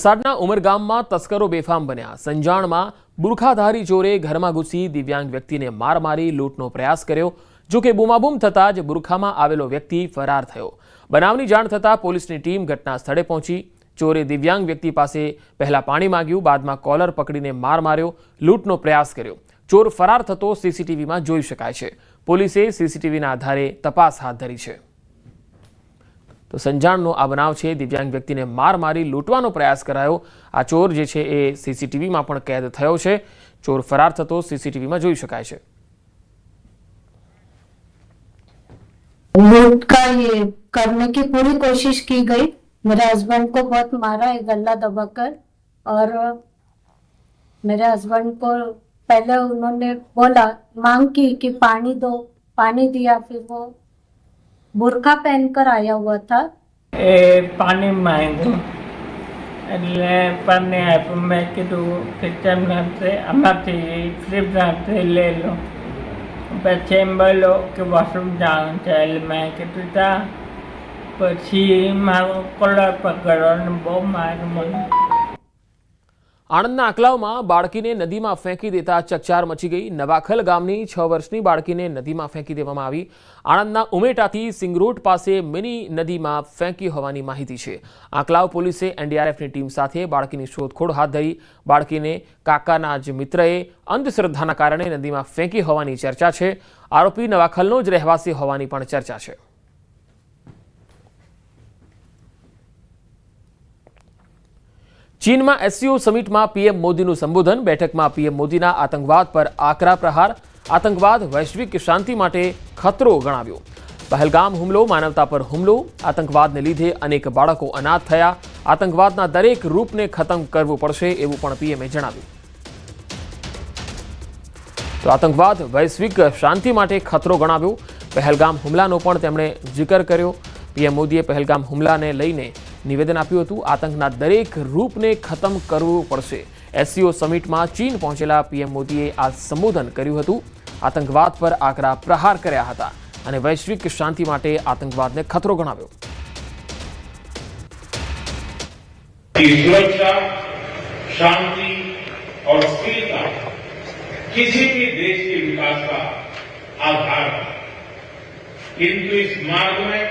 વલસાડના ઉમરગામમાં તસ્કરો બેફામ બન્યા। સંજાણમાં બુરખાધારી ચોરે ઘરમાં ઘૂસી દિવ્યાંગ વ્યક્તિને માર મારી લૂંટનો પ્રયાસ કર્યો। જો કે બૂમાબૂમ થતાં જ બુરખામાં આવેલો વ્યક્તિ ફરાર થયો। બનાવની જાણ થતાં પોલીસની ટીમ ઘટના સ્થળે પહોંચી। ચોરે દિવ્યાંગ વ્યક્તિ પાસે પહેલા પાણી માંગ્યું, બાદમાં કોલર પકડીને માર માર્યો, લૂંટનો પ્રયાસ કર્યો। ચોર ફરાર થતો સીસીટીવીમાં જોઈ શકાય છે। પોલીસે સીસીટીવીના આધારે તપાસ હાથ ધરી છે। तो संजाणनो आ बनाव छे। दिव्यांग व्यक्ति ने मार मारी लूंटवानो प्रयास करायो। आ चोर जे छे ए सीसीटीवी में पण कैद थयो छे। चोर फरार थतो सीसीटीवी में जोई शकाय छे। लूट का ये करने की पूरी कोशिश की गई। मेरे हस्बैंड को बहुत मारा है गला दबाकर, और मेरे हस्बैंड को पहले उन्होंने बोला, मांग की कि पानी दो, पानी दिया। फिर वो बुरखा पहनकर आया हुआ था। पानी मांगो એટલે પાણી આપ્યું। મેં કીધું કિચનમાં આમાંથી ફ્રીજમાંથી લઈ લો। પછી એમ બોલો કે વોશરૂમ જવાનું છે, એટલે મેં કીધું તા। પછી મારો કોલર પકડ્યો અને બહુ માર્યું મને। આણંદના આકલાવમાં બાળકીને નદીમાં ફેંકી દેતા ચકચાર મચી ગઈ। નવાખલ ગામની 6 વર્ષની બાળકીને નદીમાં ફેંકી દેવામાં આવી। આણંદના ઉમેટાથી સિંગરોટ પાસે મિની નદીમાં ફેંકી હોવાની માહિતી છે। આકલાવ પોલીસે એનડીઆરએફની ટીમ સાથે બાળકીની શોધખોળ હાથ ધરી। બાળકીને કાકાના જ મિત્રએ અંધશ્રદ્ધાના કારણે નદીમાં ફેંકી હોવાની ચર્ચા છે। આરોપી નવાખલનો જ રહેવાસી હોવાની પણ ચર્ચા છે। चीन में एससीओ समिट में पीएम मोदी संबोधन। बैठक में पीएम मोदी आतंकवाद पर आकरा प्रहार। आतंकवाद वैश्विक शांति माटे खतरो गणाव्यो। पहलगाम हुमलो मानवता पर हुमलो। आतंकवाद ने लीधे अनेक बाळको अनाथ थया। आतंकवादना दरेक रूप ने खत्म करवू पड़शे एवुं पण पीएमए जणाव्युं। तो आतंकवाद वैश्विक शांति माटे खतरो गणाव्यो। पहलगाम हुमलानो पण तेमणे जिकर कर्यो। पीएम मोदीए पहलगाम हुमलाने लईने निवेदन आप्युं हतुं। आतंकना दरेक रूपने खत्म करवू पड़शे। एससीओ समिट में चीन पहुंचेला पीएम मोदीए आ संबोधन कर्युं हतुं। आतंकवाद पर आकरा प्रहार कर्या हता अने वैश्विक शांति माटे आतंकवादने खतरो गणाव्यो। सुरक्षा, शांति और स्थिरता किसी भी देश के विकास का आधार है, किंतु इस मार्ग में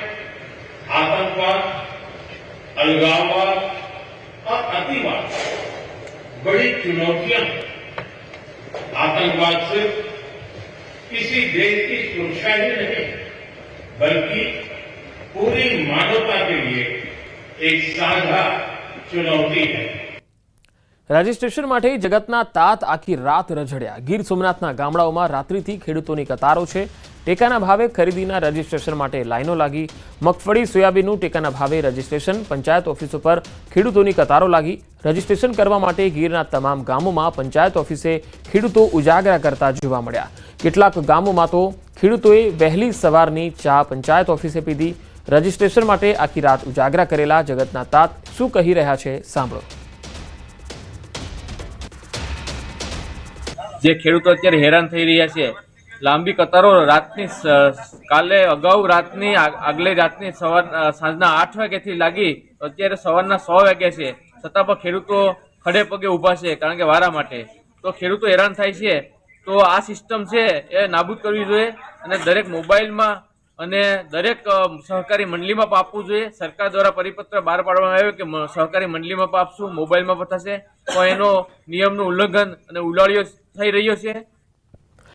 आतंकवाद, अलगाववाद और अतिवाद बड़ी चुनौतियां हैं। आतंकवाद सिर्फ किसी देश की सुरक्षा ही नहीं, बल्कि पूरी मानवता के लिए एक साझा चुनौती है। रजिस्ट्रेशन माटे जगतना तात आखी रात रझड़्या। गीर सोमनाथना गामडाओमां रात्रिथी खेडूतोनी कतारो छे। टेकाना भावे खरीदीना रजिस्ट्रेशन माटे लाइनो लागी। मगफળી सोयाबीनનું ટેકાના ભાવે રજીસ્ટ્રેશન। પંચાયત ઓફિસો પર ખેડૂતોની કતારો લાગી। રજીસ્ટ્રેશન કરવા માટે ગીરના તમામ ગામોમાં પંચાયત ઓફિસે ખેડૂતો ઉજાગરા કરતા જોવા મળ્યા। કેટલાક ગામોમાં તો ખેડૂતોએ વહેલી સવારની ચા પંચાયત ઓફિસે પીધી। રજીસ્ટ્રેશન માટે આખી રાત ઉજાગરા કરેલા જગતના તાત શું કહી રહ્યા છે સાંભળો। જે ખેડૂતો અત્યારે હેરાન થઈ રહ્યા છે, લાંબી કતારો રાતની કાલે અગાઉ રાતની આગલી રાતની સાંજના 8 વાગ્યાથી લાગી અત્યારે સવારના 6 વાગ્યા છે, છતાં પણ ખેડૂતો ખડે પગે ઊભા છે કારણ કે વારા માટે। તો ખેડૂતો હેરાન થાય છે, તો આ સિસ્ટમ છે એ નાબૂદ કરવી જોઈએ અને દરેક મોબાઈલમાં અને દરેક સહકારી મંડળીમાં આપવું જોઈએ। સરકાર દ્વારા પરિપત્ર બહાર પાડવામાં આવ્યો કે સહકારી મંડળીમાં આપશું, મોબાઈલમાં થશે, તો એનો નિયમનું ઉલ્લંઘન અને ઉલાળ્યો થઈ રહ્યો છે।